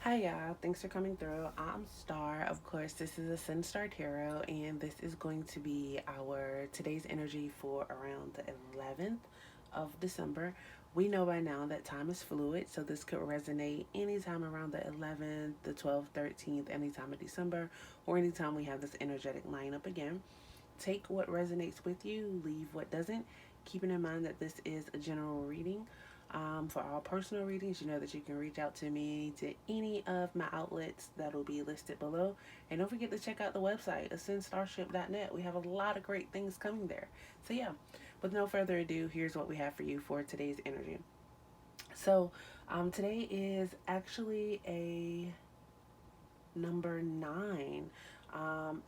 Hi y'all, thanks for coming through. I'm Star. Of course, this is ascendstar Tarot, and this is going to be our today's energy for around the 11th of December. We know by now that time is fluid, so this could resonate anytime around the 11th, the 12th, 13th, anytime of December, or anytime we have this energetic lineup again. Take what resonates with you, leave what doesn't. Keeping in mind that this is a general reading. For all personal readings, you know that you can reach out to me to any of my outlets that will be listed below. And don't forget to check out the website, ascendstarship.net. We have a lot of great things coming there. So, yeah, with no further ado, here's what we have for you for today's energy. So, today is actually a number nine.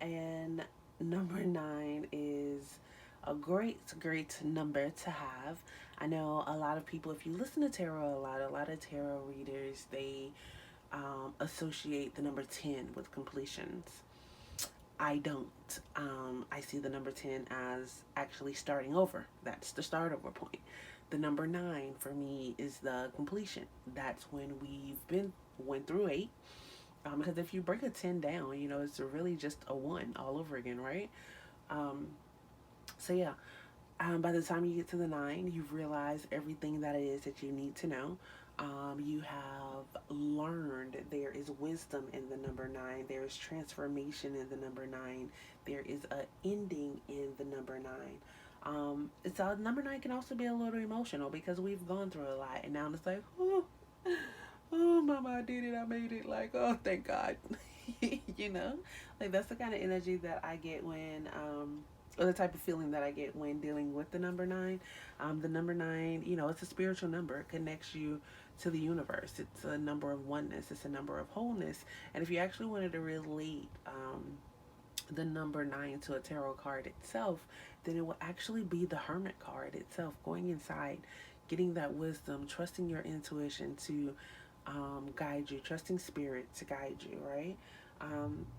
And number nine is a great number to have. I know a lot of people, if you listen to tarot a lot of tarot readers, they associate the number 10 with completions. I don't. I see the number 10 as actually starting over. That's the start over point. The number 9 for me is the completion. That's when went through 8. Because if you break a 10 down, it's really just a 1 all over again, right? Um, so yeah, by the time you get to the 9, you've realized everything that it is that you need to know. You have learned there is wisdom in the number 9. There is transformation in the number 9. There is a ending in the number 9. It's number 9 can also be a little emotional because we've gone through a lot, and now it's like, oh, mama, I did it, I made it. Like, oh, thank God. you know, like that's the kind of energy that I get when or the type of feeling that I get when dealing with the number 9. The number 9, it's a spiritual number. It connects you to the universe. It's a number of oneness. It's a number of wholeness. And if you actually wanted to relate the number 9 to a tarot card itself, then it will actually be the Hermit card itself, going inside, getting that wisdom, trusting your intuition to guide you, trusting spirit to guide you, right?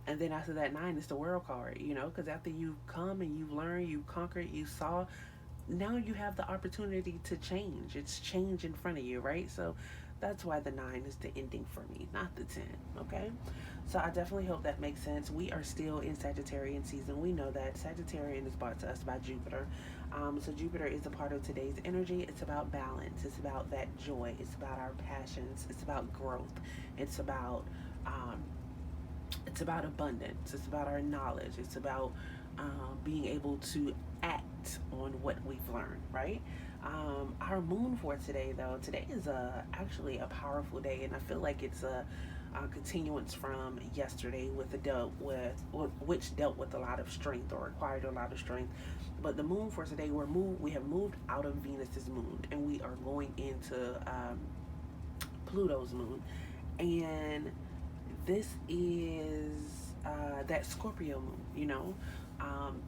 And then after that 9 is the World card, because after you've come and you've learned, you've conquered, you saw, now you have the opportunity to change. It's change in front of you, right? So that's why the 9 is the ending for me, not the 10, okay? So I definitely hope that makes sense. We are still in Sagittarian season. We know that Sagittarian is brought to us by Jupiter. So Jupiter is a part of today's energy. It's about balance. It's about that joy. It's about our passions. It's about growth. It's about um, it's about abundance. It's about our knowledge. It's about being able to act on what we've learned, right? Our moon for today, though, today is actually a powerful day, and I feel like it's a continuance from yesterday with the which dealt with a lot of strength or required a lot of strength. But the moon for today, we have moved out of Venus's moon, and we are going into Pluto's moon, and this is that Scorpio moon,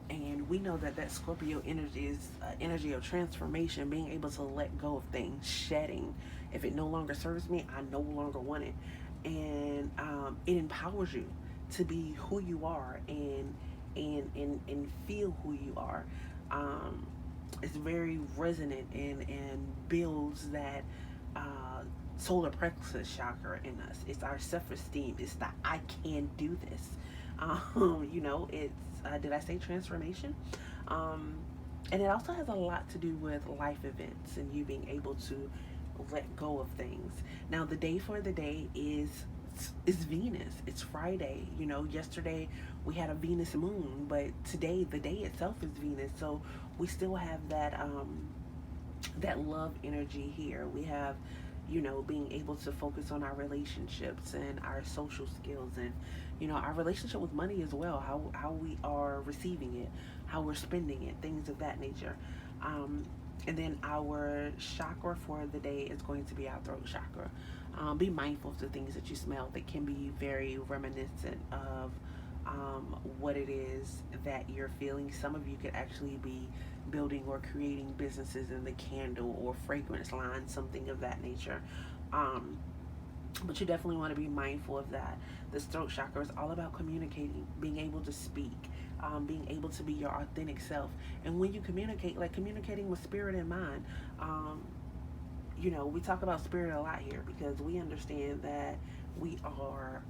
and we know that that Scorpio energy is energy of transformation, being able to let go of things, shedding. If it no longer serves me, I no longer want it, and it empowers you to be who you are and feel who you are. Um, it's very resonant and builds that uh, solar plexus chakra in us. It's our self-esteem. It's the I can do this. It's did I say transformation? Um, and it also has a lot to do with life events and you being able to let go of things. Now, the day for the day is Venus. It's Friday. Yesterday we had a Venus moon, but today the day itself is Venus. So we still have that love energy here. We have, being able to focus on our relationships and our social skills and, our relationship with money as well, how we are receiving it, how we're spending it, things of that nature. Um, and then our chakra for the day is going to be our throat chakra. Be mindful of the things that you smell that can be very reminiscent of what it is that you're feeling. Some of you could actually be building or creating businesses in the candle or fragrance line, something of that nature. Um, but you definitely want to be mindful of that. This throat chakra is all about communicating, being able to speak, being able to be your authentic self. And when you communicate, like communicating with spirit in mind, we talk about spirit a lot here because we understand that we are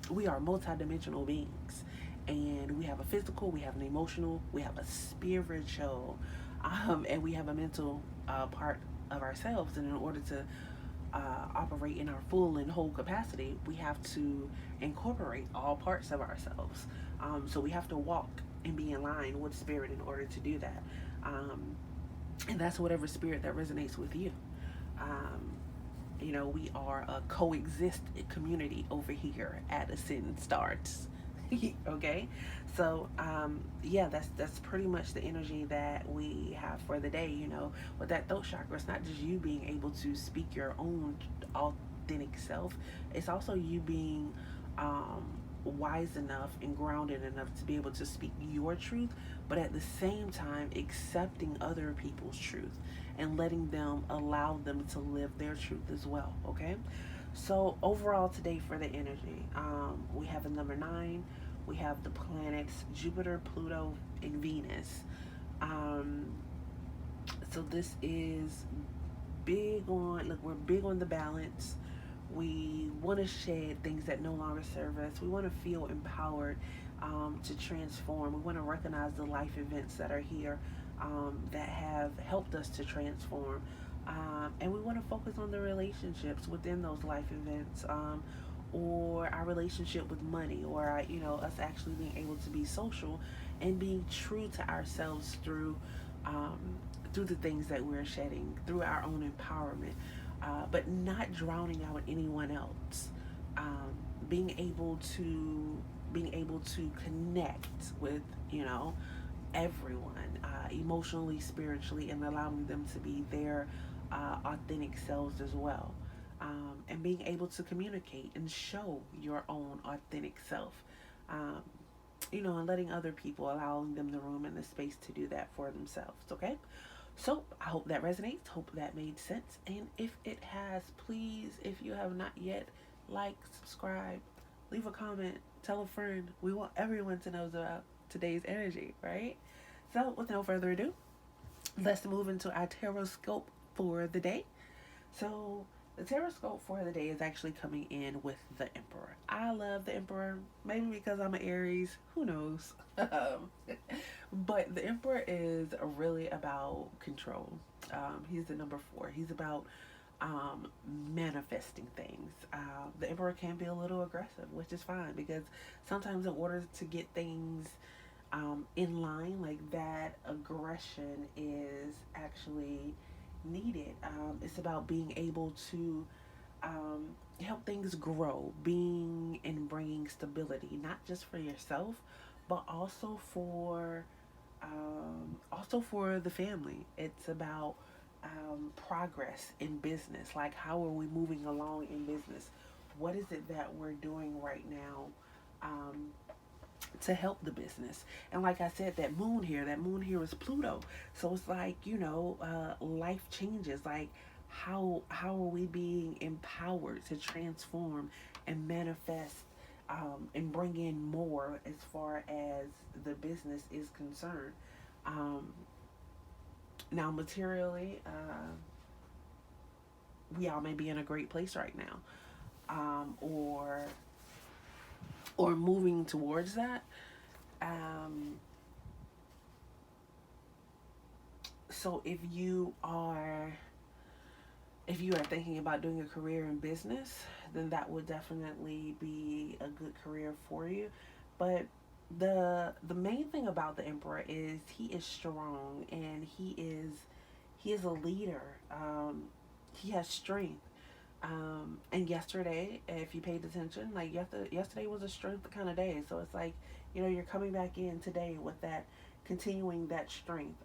multidimensional beings, and we have a physical, we have an emotional, we have a spiritual, and we have a mental part of ourselves. And in order to operate in our full and whole capacity, we have to incorporate all parts of ourselves. So we have to walk and be in line with spirit in order to do that. Um, and that's whatever spirit that resonates with you. Um, we are a coexist community over here at ascendstar. Okay, so yeah, that's pretty much the energy that we have for the day. With that throat chakra, it's not just you being able to speak your own authentic self, it's also you being wise enough and grounded enough to be able to speak your truth, but at the same time accepting other people's truth and letting them allow them to live their truth as well. Okay, so overall today for the energy, we have a number 9. We have the planets Jupiter, Pluto, and Venus. Um, so this is big on, look, we're big on the balance. We want to shed things that no longer serve us. We want to feel empowered to transform. We want to recognize the life events that are here that have helped us to transform. And we want to focus on the relationships within those life events, or our relationship with money, or us actually being able to be social and being true to ourselves um, through the things that we're shedding, through our own empowerment, but not drowning out anyone else. Um, being able to connect with everyone, emotionally, spiritually, and allowing them to be their authentic selves as well. And being able to communicate and show your own authentic self. Um, and letting other people, allowing them the room and the space to do that for themselves. Okay? So I hope that resonates. Hope that made sense. And if it has, please, if you have not yet, like, subscribe, leave a comment, tell a friend. We want everyone to know about today's energy, right? So with no further ado, let's move into our Tarotscope for the day. So the Tarotscope for the day is actually coming in with the Emperor. I love the Emperor, maybe because I'm an Aries, who knows? But the Emperor is really about control. He's the number 4. He's about manifesting things. The Emperor can be a little aggressive, which is fine, because sometimes in order to get things in line, like, that aggression is actually needed. It's about being able to help things grow, being and bringing stability, not just for yourself, but also for the family. It's about progress in business. Like, how are we moving along in business? What is it that we're doing right now um, to help the business? And like I said, that moon here is Pluto. So it's like, life changes. Like, how are we being empowered to transform and manifest and bring in more as far as the business is concerned? Um, Now, materially, we all may be in a great place right now, or moving towards that. Um, so if you are thinking about doing a career in business, then that would definitely be a good career for you. But the main thing about the Emperor is he is strong, and he is a leader. He has strength. And yesterday, if you paid attention, like, yesterday was a strength kind of day. So it's like, you're coming back in today with that, continuing that strength.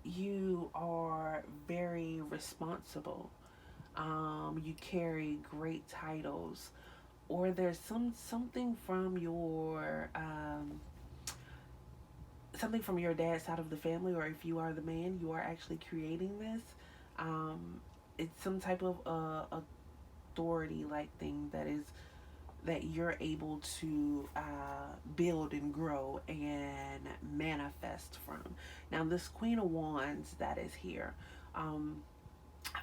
You are very responsible. You carry great titles, or there's something from your dad's side of the family, or if you are the man, you are actually creating this. Um, it's some type of authority like thing that you're able to build and grow and manifest from. Now, this Queen of Wands that is here, um,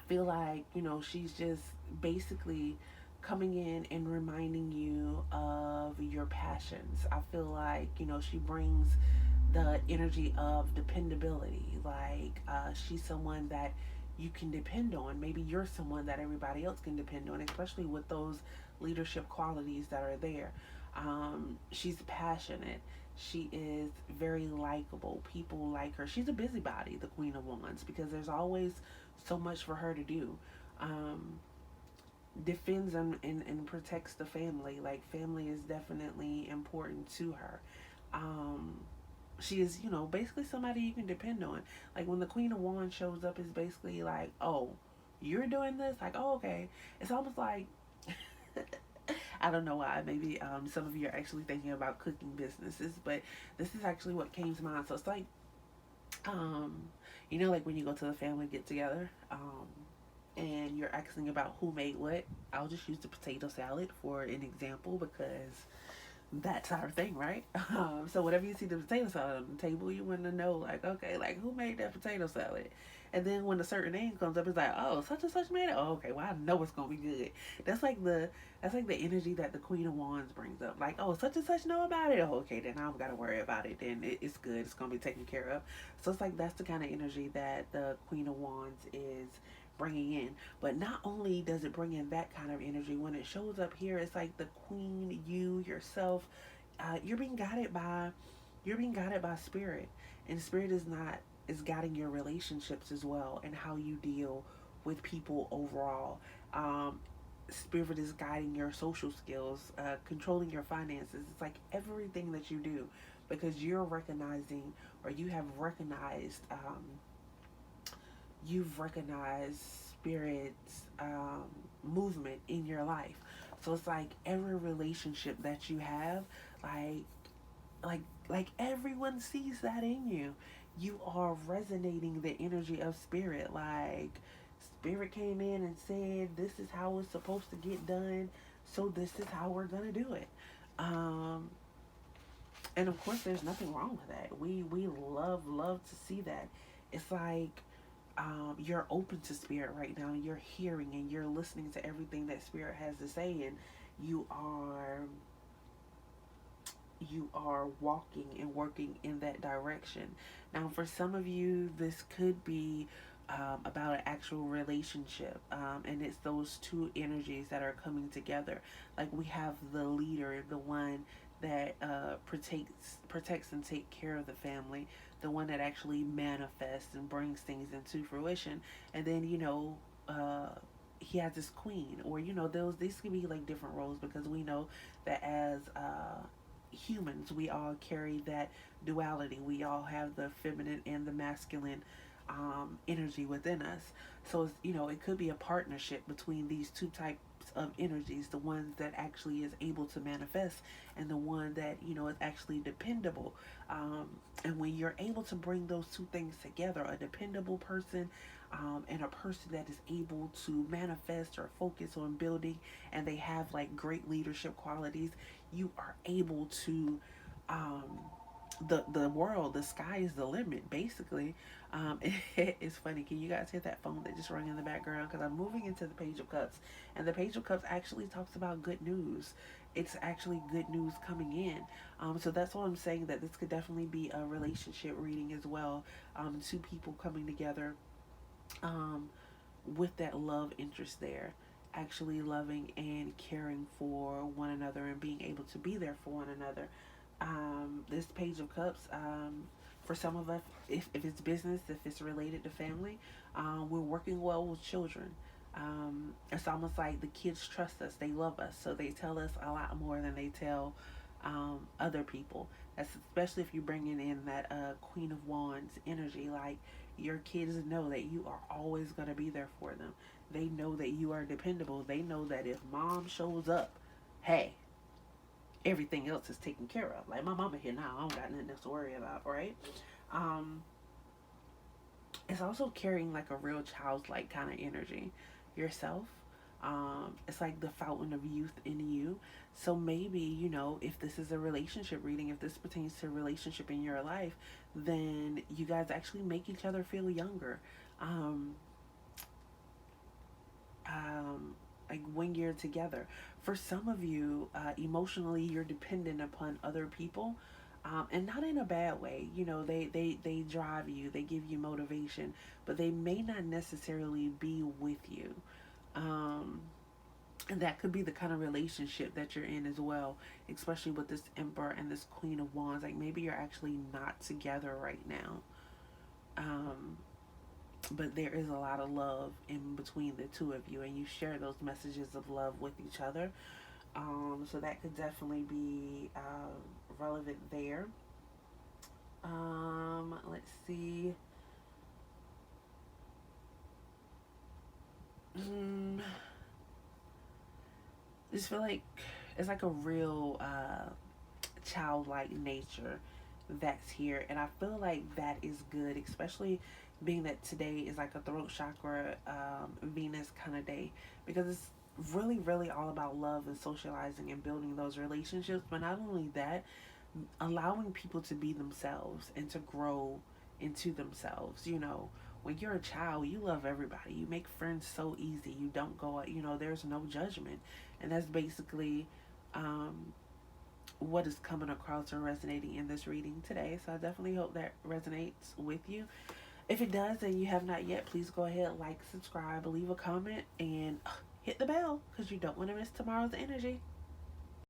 feel like, she's just basically coming in and reminding you of your passions. I feel like, she brings the energy of dependability. Like, she's someone that you can depend on. Maybe you're someone that everybody else can depend on, especially with those leadership qualities that are there. She's passionate. She is very likable. People like her. She's a busybody, the Queen of Wands, because there's always so much for her to do. Um, Defends and protects the family. Like, family is definitely important to her. Um, she is, basically somebody you can depend on. Like, when the Queen of Wands shows up, it's basically like, oh, you're doing this? Like, oh, okay. It's almost like, I don't know why. Maybe some of you are actually thinking about cooking businesses, but this is actually what came to mind. So it's like, um, like when you go to the family get together, and you're asking about who made what. I'll just use the potato salad for an example because that's our thing, right? So whenever you see the potato salad on the table, you want to know, like, okay, like, who made that potato salad? And then when a certain name comes up, it's like, oh, such and such made it. Oh, okay, well, I know it's gonna be good. That's like the energy that the Queen of Wands brings up. Like, oh, such and such know about it. Oh, okay, then I don't gotta worry about it. Then it's good. It's gonna be taken care of. So it's like that's the kind of energy that the Queen of Wands is bringing in. But not only does it bring in that kind of energy, when it shows up here, it's like the queen, you yourself, you're being guided by spirit, and spirit is guiding your relationships as well, and how you deal with people overall. Spirit is guiding your social skills, controlling your finances. It's like everything that you do, because you're recognizing, or you have recognized, you've recognized spirit's movement in your life. So it's like every relationship that you have, like like everyone sees that in you. You are resonating the energy of spirit. Like, spirit came in and said, this is how it's supposed to get done, so this is how we're gonna do it. um and of course, there's nothing wrong with that. We love to see that. It's like, you're open to spirit right now, and you're hearing and you're listening to everything that spirit has to say, and you are walking and working in that direction. Now, for some of you, this could be about an actual relationship, and it's those two energies that are coming together. Like, we have the leader, the one that protects and take care of the family, the one that actually manifests and brings things into fruition, and then he has this queen, or these could be like different roles, because we know that as humans, we all carry that duality. We all have the feminine and the masculine energy within us. So it could be a partnership between these two types of energies, the ones that actually is able to manifest, and the one that is actually dependable. And when you're able to bring those two things together, a dependable person, and a person that is able to manifest or focus on building, and they have like great leadership qualities, you are able to, um, the world, the sky is the limit, basically. It's funny. Can you guys hear that phone that just rang in the background? Because I'm moving into the Page of Cups, and the Page of Cups actually talks about good news. It's actually good news coming in. So that's why I'm saying that this could definitely be a relationship reading as well. Two people coming together, um, with that love interest there, actually loving and caring for one another, and being able to be there for one another. This Page of Cups, for some of us, if it's business, if it's related to family, we're working well with children. It's almost like the kids trust us, they love us, so they tell us a lot more than they tell other people. That's especially if you're bringing in that Queen of Wands energy. Like, your kids know that you are always going to be there for them. They know that you are dependable. They know that if mom shows up, hey, everything else is taken care of. Like, my mama here now, I don't got nothing else to worry about, right? Um, it's also carrying like a real childlike kind of energy yourself. It's like the fountain of youth in you. So maybe, if this is a relationship reading, if this pertains to a relationship in your life, then you guys actually make each other feel younger. Um, when you're together. For some of you, emotionally, you're dependent upon other people, and not in a bad way. You know, they drive you, they give you motivation, but they may not necessarily be with you. Um, and that could be the kind of relationship that you're in as well, especially with this Emperor and this Queen of Wands. Like maybe you're actually not together right now. Um, but there is a lot of love in between the two of you, and you share those messages of love with each other. So that could definitely be relevant there. Let's see. Mm, I just feel like it's like a real childlike nature that's here, and I feel like that is good, especially being that today is like a throat chakra Venus kind of day, because it's really all about love and socializing and building those relationships. But not only that, allowing people to be themselves and to grow into themselves. You know, when you're a child, you love everybody, you make friends so easy, you don't go, you know, there's no judgment. And that's basically um, what is coming across or resonating in this reading today. So I definitely hope that resonates with you. If it does and you have not yet, please go ahead, like, subscribe, leave a comment, and hit the bell because you don't want to miss tomorrow's energy.